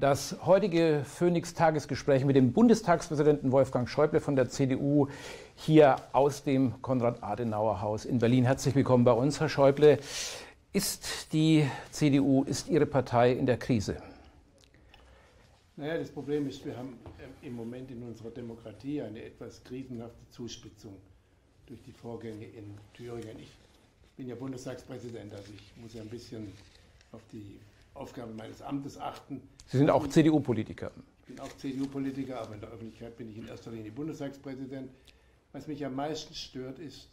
Das heutige Phoenix-Tagesgespräch mit dem Bundestagspräsidenten Wolfgang Schäuble von der CDU hier aus dem Konrad-Adenauer-Haus in Berlin. Herzlich willkommen bei uns, Herr Schäuble. Ist die CDU, ist Ihre Partei in der Krise? Naja, das Problem ist, wir haben im Moment in unserer Demokratie eine etwas krisenhafte Zuspitzung durch die Vorgänge in Thüringen. Ich bin ja Bundestagspräsident, also ich muss ja ein bisschen auf die Aufgabe meines Amtes achten. Sie sind auch CDU-Politiker. Ich bin auch CDU-Politiker, aber in der Öffentlichkeit bin ich in erster Linie Bundestagspräsident. Was mich am meisten stört, ist,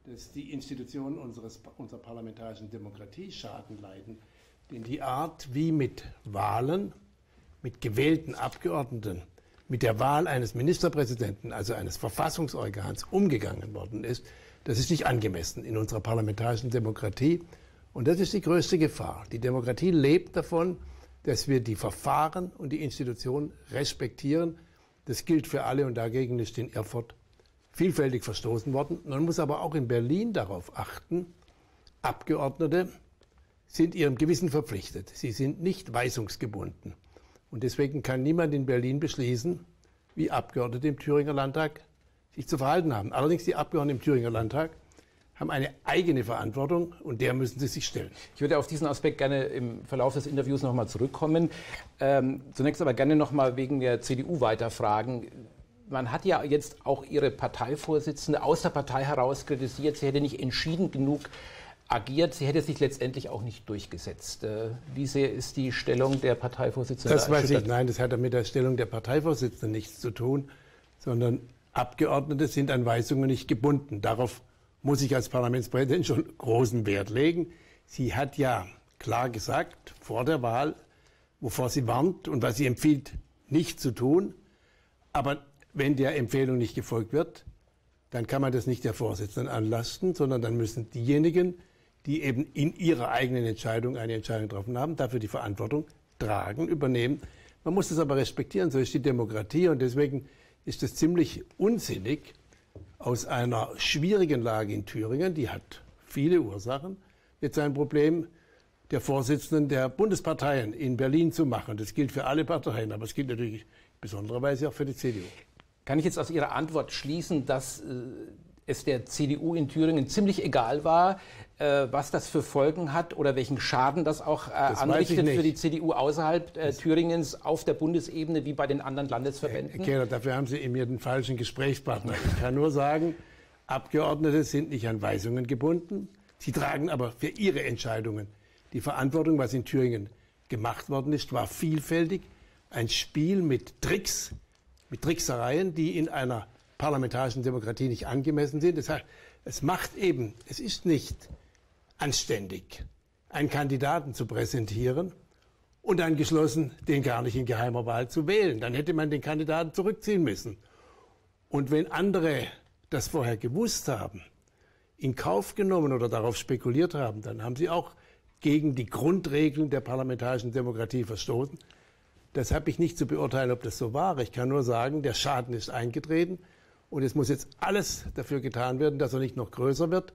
dass die Institutionen unserer parlamentarischen Demokratie Schaden leiden. Denn die Art, wie mit Wahlen, mit gewählten Abgeordneten, mit der Wahl eines Ministerpräsidenten, also eines Verfassungsorgans, umgegangen worden ist, das ist nicht angemessen in unserer parlamentarischen Demokratie. Und das ist die größte Gefahr. Die Demokratie lebt davon, dass wir die Verfahren und die Institutionen respektieren. Das gilt für alle und dagegen ist in Erfurt vielfältig verstoßen worden. Man muss aber auch in Berlin darauf achten, Abgeordnete sind ihrem Gewissen verpflichtet. Sie sind nicht weisungsgebunden. Und deswegen kann niemand in Berlin beschließen, wie Abgeordnete im Thüringer Landtag sich zu verhalten haben. Allerdings die Abgeordneten im Thüringer Landtag haben eine eigene Verantwortung und der müssen sie sich stellen. Ich würde auf diesen Aspekt gerne im Verlauf des Interviews noch mal zurückkommen. Zunächst aber gerne noch mal wegen der CDU weiterfragen. Man hat ja jetzt auch Ihre Parteivorsitzende aus der Partei heraus kritisiert, sie hätte nicht entschieden genug agiert, sie hätte sich letztendlich auch nicht durchgesetzt. Wie sehr ist die Stellung der Parteivorsitzenden? Das weiß ich, nein, das hat mit der Stellung der Parteivorsitzenden nichts zu tun, sondern Abgeordnete sind an Weisungen nicht gebunden. Darauf muss ich als Parlamentspräsident schon großen Wert legen. Sie hat ja klar gesagt, vor der Wahl, wovor sie warnt und was sie empfiehlt, nicht zu tun. Aber wenn der Empfehlung nicht gefolgt wird, dann kann man das nicht der Vorsitzenden anlasten, sondern dann müssen diejenigen, die eben in ihrer eigenen Entscheidung eine Entscheidung getroffen haben, dafür die Verantwortung tragen, übernehmen. Man muss das aber respektieren, so ist die Demokratie und deswegen ist es ziemlich unsinnig, aus einer schwierigen Lage in Thüringen, die hat viele Ursachen, jetzt ein Problem der Vorsitzenden der Bundesparteien in Berlin zu machen. Das gilt für alle Parteien, aber es gilt natürlich in besonderer Weise auch für die CDU. Kann ich jetzt aus Ihrer Antwort schließen, dass es der CDU in Thüringen ziemlich egal war, was das für Folgen hat oder welchen Schaden das auch anrichtet für die CDU außerhalb Thüringens auf der Bundesebene wie bei den anderen Landesverbänden? Herr Kehler, dafür haben Sie in mir den falschen Gesprächspartner. Ich kann nur sagen, Abgeordnete sind nicht an Weisungen gebunden. Sie tragen aber für ihre Entscheidungen die Verantwortung. Was in Thüringen gemacht worden ist, war vielfältig. Ein Spiel mit Tricks, mit Tricksereien, die in einer parlamentarischen Demokratie nicht angemessen sind. Das heißt, es ist nicht anständig, einen Kandidaten zu präsentieren und dann geschlossen den gar nicht in geheimer Wahl zu wählen. Dann hätte man den Kandidaten zurückziehen müssen. Und wenn andere das vorher gewusst haben, in Kauf genommen oder darauf spekuliert haben, dann haben sie auch gegen die Grundregeln der parlamentarischen Demokratie verstoßen. Das habe ich nicht zu beurteilen, ob das so war. Ich kann nur sagen, der Schaden ist eingetreten und es muss jetzt alles dafür getan werden, dass er nicht noch größer wird.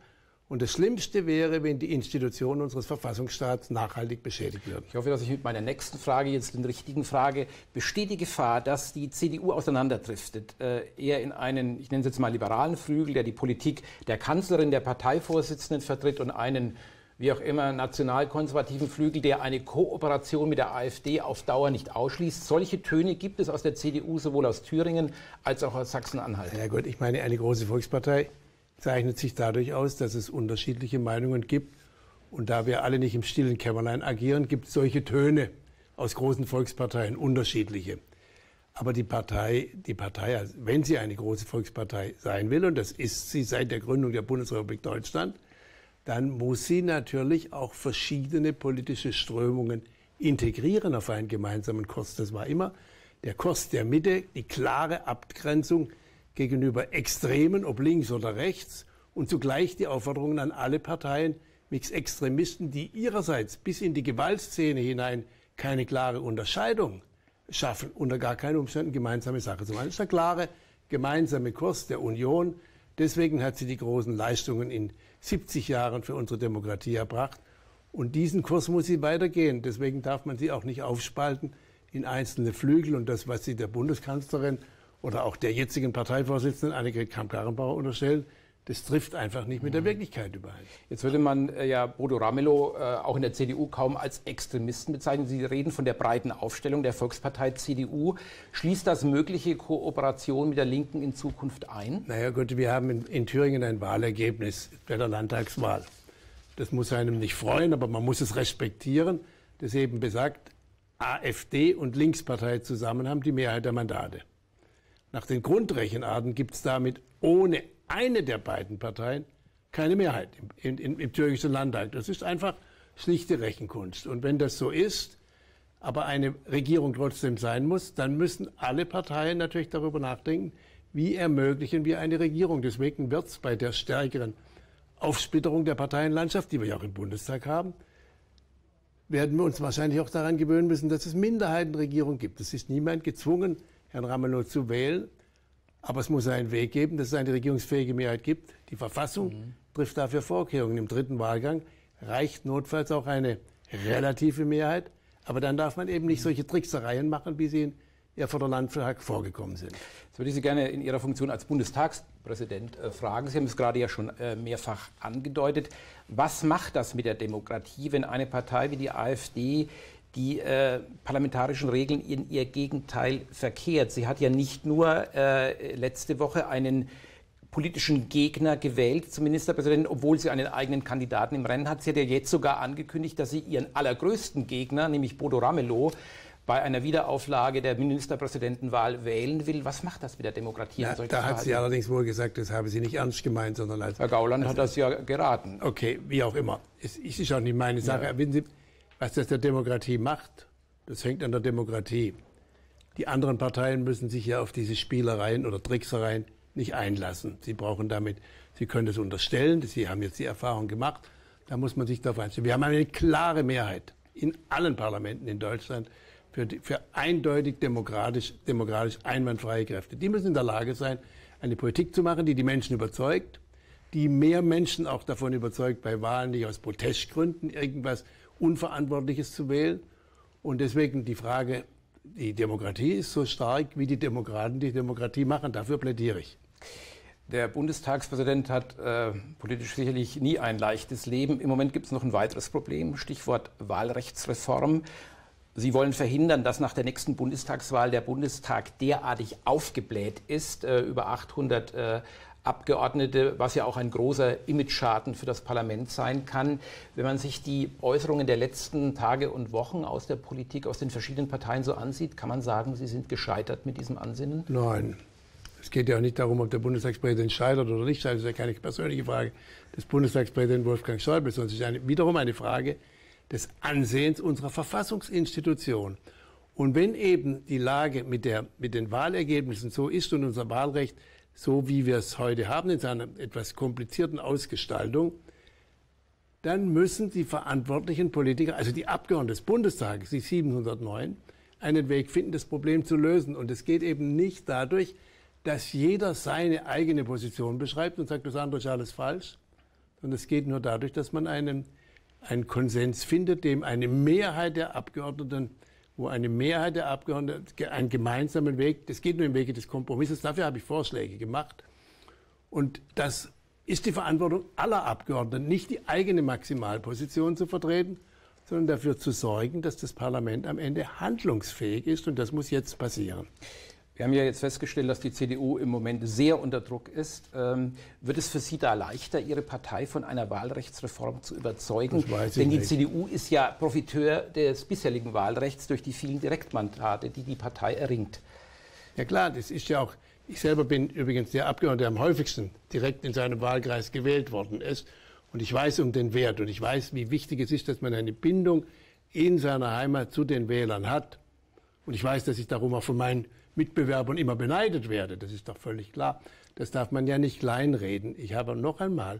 Und das Schlimmste wäre, wenn die Institutionen unseres Verfassungsstaats nachhaltig beschädigt würden. Ich hoffe, dass ich mit meiner nächsten Frage jetzt den richtigen frage. Besteht die Gefahr, dass die CDU auseinanderdriftet, eher in einen, ich nenne es jetzt mal liberalen Flügel, der die Politik der Kanzlerin, der Parteivorsitzenden vertritt und einen wie auch immer, nationalkonservativen Flügel, der eine Kooperation mit der AfD auf Dauer nicht ausschließt. Solche Töne gibt es aus der CDU, sowohl aus Thüringen als auch aus Sachsen-Anhalt. Ja gut, ich meine, eine große Volkspartei zeichnet sich dadurch aus, dass es unterschiedliche Meinungen gibt. Und da wir alle nicht im stillen Kämmerlein agieren, gibt es solche Töne aus großen Volksparteien, unterschiedliche. Aber die Partei, also wenn sie eine große Volkspartei sein will, und das ist sie seit der Gründung der Bundesrepublik Deutschland, dann muss sie natürlich auch verschiedene politische Strömungen integrieren auf einen gemeinsamen Kurs. Das war immer der Kurs der Mitte, die klare Abgrenzung gegenüber Extremen, ob links oder rechts, und zugleich die Aufforderungen an alle Parteien, mit Extremisten, die ihrerseits bis in die Gewaltszene hinein keine klare Unterscheidung schaffen, unter gar keinen Umständen gemeinsame Sache zu machen. Das ist der klare gemeinsame Kurs der Union. Deswegen hat sie die großen Leistungen in 70 Jahren für unsere Demokratie erbracht. Und diesen Kurs muss sie weitergehen. Deswegen darf man sie auch nicht aufspalten in einzelne Flügel und das, was Sie der Bundeskanzlerin oder auch der jetzigen Parteivorsitzenden Annegret Kramp-Karrenbauer unterstellen, das trifft einfach nicht mit der Wirklichkeit überein. Jetzt würde man ja Bodo Ramelow auch in der CDU kaum als Extremisten bezeichnen. Sie reden von der breiten Aufstellung der Volkspartei CDU. Schließt das mögliche Kooperation mit der Linken in Zukunft ein? Naja gut, wir haben in Thüringen ein Wahlergebnis bei der Landtagswahl. Das muss einem nicht freuen, aber man muss es respektieren, das eben besagt, AfD und Linkspartei zusammen haben die Mehrheit der Mandate. Nach den Grundrechenarten gibt es damit ohne eine der beiden Parteien keine Mehrheit im thüringischen Landtag. Das ist einfach schlichte Rechenkunst. Und wenn das so ist, aber eine Regierung trotzdem sein muss, dann müssen alle Parteien natürlich darüber nachdenken, wie ermöglichen wir eine Regierung. Deswegen wird es bei der stärkeren Aufsplitterung der Parteienlandschaft, die wir ja auch im Bundestag haben, werden wir uns wahrscheinlich auch daran gewöhnen müssen, dass es Minderheitenregierungen gibt. Es ist niemand gezwungen, Herrn Ramelow zu wählen. Aber es muss einen Weg geben, dass es eine regierungsfähige Mehrheit gibt. Die Verfassung trifft dafür Vorkehrungen. Im dritten Wahlgang reicht notfalls auch eine relative Mehrheit. Aber dann darf man eben nicht solche Tricksereien machen, wie sie in Erfurter Landtag vorgekommen sind. Jetzt würde ich Sie gerne in Ihrer Funktion als Bundestagspräsident fragen. Sie haben es gerade ja schon mehrfach angedeutet. Was macht das mit der Demokratie, wenn eine Partei wie die AfD die parlamentarischen Regeln in ihr Gegenteil verkehrt? Sie hat ja nicht nur letzte Woche einen politischen Gegner gewählt zum Ministerpräsidenten, obwohl sie einen eigenen Kandidaten im Rennen hat. Sie hat ja jetzt sogar angekündigt, dass sie ihren allergrößten Gegner, nämlich Bodo Ramelow, bei einer Wiederauflage der Ministerpräsidentenwahl wählen will. Was macht das mit der Demokratie? Ja, da hat sie allerdings wohl gesagt, das habe sie nicht ernst gemeint, sondern als... Herr Gauland hat das ja geraten. Okay, wie auch immer. Es ist auch nicht meine Sache. Ja. Wissen Sie, was das der Demokratie macht, das hängt an der Demokratie. Die anderen Parteien müssen sich ja auf diese Spielereien oder Tricksereien nicht einlassen. Sie können das unterstellen, Sie haben jetzt die Erfahrung gemacht, da muss man sich darauf einstellen. Wir haben eine klare Mehrheit in allen Parlamenten in Deutschland für eindeutig demokratisch einwandfreie Kräfte. Die müssen in der Lage sein, eine Politik zu machen, die die Menschen überzeugt, die mehr Menschen auch davon überzeugt, bei Wahlen nicht aus Protestgründen irgendwas Unverantwortliches zu wählen. Und deswegen die Frage, die Demokratie ist so stark, wie die Demokraten die Demokratie machen. Dafür plädiere ich. Der Bundestagspräsident hat politisch sicherlich nie ein leichtes Leben. Im Moment gibt es noch ein weiteres Problem, Stichwort Wahlrechtsreform. Sie wollen verhindern, dass nach der nächsten Bundestagswahl der Bundestag derartig aufgebläht ist, über 800 Abgeordnete, was ja auch ein großer Imageschaden für das Parlament sein kann. Wenn man sich die Äußerungen der letzten Tage und Wochen aus der Politik, aus den verschiedenen Parteien so ansieht, kann man sagen, Sie sind gescheitert mit diesem Ansinnen? Nein. Es geht ja auch nicht darum, ob der Bundestagspräsident scheitert oder nicht scheitert. Das ist ja keine persönliche Frage des Bundestagspräsidenten Wolfgang Schäuble, sondern es ist wiederum eine Frage des Ansehens unserer Verfassungsinstitution. Und wenn eben die Lage mit den Wahlergebnissen so ist und unser Wahlrecht so wie wir es heute haben, in seiner etwas komplizierten Ausgestaltung, dann müssen die verantwortlichen Politiker, also die Abgeordneten des Bundestages, die 709, einen Weg finden, das Problem zu lösen. Und es geht eben nicht dadurch, dass jeder seine eigene Position beschreibt und sagt, das andere ist alles falsch, sondern es geht nur dadurch, dass man einen Konsens findet, dem eine Mehrheit der Abgeordneten einen gemeinsamen Weg, das geht nur im Wege des Kompromisses, dafür habe ich Vorschläge gemacht. Und das ist die Verantwortung aller Abgeordneten, nicht die eigene Maximalposition zu vertreten, sondern dafür zu sorgen, dass das Parlament am Ende handlungsfähig ist. Und das muss jetzt passieren. Wir haben ja jetzt festgestellt, dass die CDU im Moment sehr unter Druck ist. Wird es für Sie da leichter, Ihre Partei von einer Wahlrechtsreform zu überzeugen? Denn die CDU ist ja Profiteur des bisherigen Wahlrechts durch die vielen Direktmandate, die die Partei erringt. Ja klar, das ist ja auch, ich selber bin übrigens der Abgeordnete, der am häufigsten direkt in seinem Wahlkreis gewählt worden ist. Und ich weiß um den Wert und ich weiß, wie wichtig es ist, dass man eine Bindung in seiner Heimat zu den Wählern hat. Und ich weiß, dass ich darum auch von meinen Mitbewerbern immer beneidet werde. Das ist doch völlig klar. Das darf man ja nicht kleinreden. Ich habe noch einmal,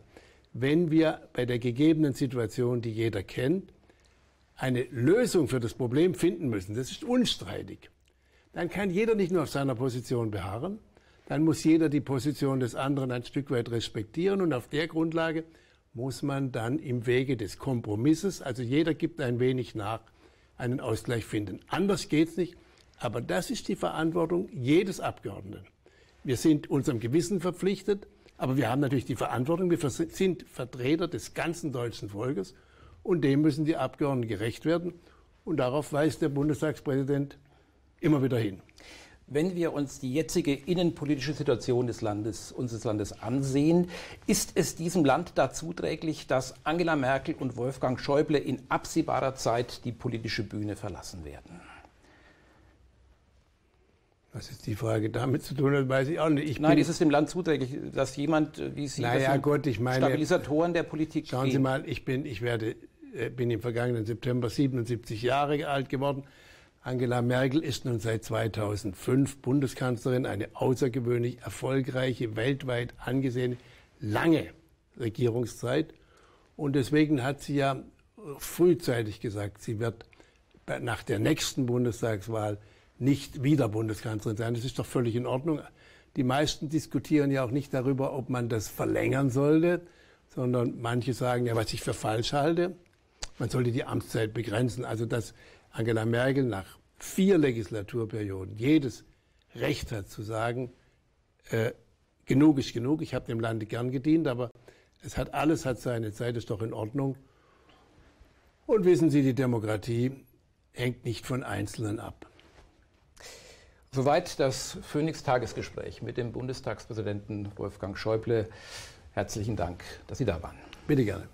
wenn wir bei der gegebenen Situation, die jeder kennt, eine Lösung für das Problem finden müssen, das ist unstreitig, dann kann jeder nicht nur auf seiner Position beharren, dann muss jeder die Position des anderen ein Stück weit respektieren und auf der Grundlage muss man dann im Wege des Kompromisses, also jeder gibt ein wenig nach, einen Ausgleich finden. Anders geht's nicht. Aber das ist die Verantwortung jedes Abgeordneten. Wir sind unserem Gewissen verpflichtet, aber wir haben natürlich die Verantwortung, wir sind Vertreter des ganzen deutschen Volkes und dem müssen die Abgeordneten gerecht werden. Und darauf weist der Bundestagspräsident immer wieder hin. Wenn wir uns die jetzige innenpolitische Situation unseres Landes ansehen, ist es diesem Land da zuträglich, dass Angela Merkel und Wolfgang Schäuble in absehbarer Zeit die politische Bühne verlassen werden? Was ist die Frage damit zu tun hat, weiß ich auch nicht. Nein, ist es dem Land zuträglich, dass jemand wie Sie Stabilisatoren der Politik schauen Sie mal, ich bin im vergangenen September 77 Jahre alt geworden. Angela Merkel ist nun seit 2005 Bundeskanzlerin, eine außergewöhnlich erfolgreiche, weltweit angesehene, lange Regierungszeit. Und deswegen hat sie ja frühzeitig gesagt, sie wird nach der nächsten Bundestagswahl nicht wieder Bundeskanzlerin sein. Das ist doch völlig in Ordnung. Die meisten diskutieren ja auch nicht darüber, ob man das verlängern sollte, sondern manche sagen ja, was ich für falsch halte. Man sollte die Amtszeit begrenzen. Also dass Angela Merkel nach 4 Legislaturperioden jedes Recht hat zu sagen, genug ist genug, ich habe dem Lande gern gedient, aber alles hat seine Zeit, ist doch in Ordnung. Und wissen Sie, die Demokratie hängt nicht von Einzelnen ab. Soweit das Phoenix-Tagesgespräch mit dem Bundestagspräsidenten Wolfgang Schäuble. Herzlichen Dank, dass Sie da waren. Bitte gerne.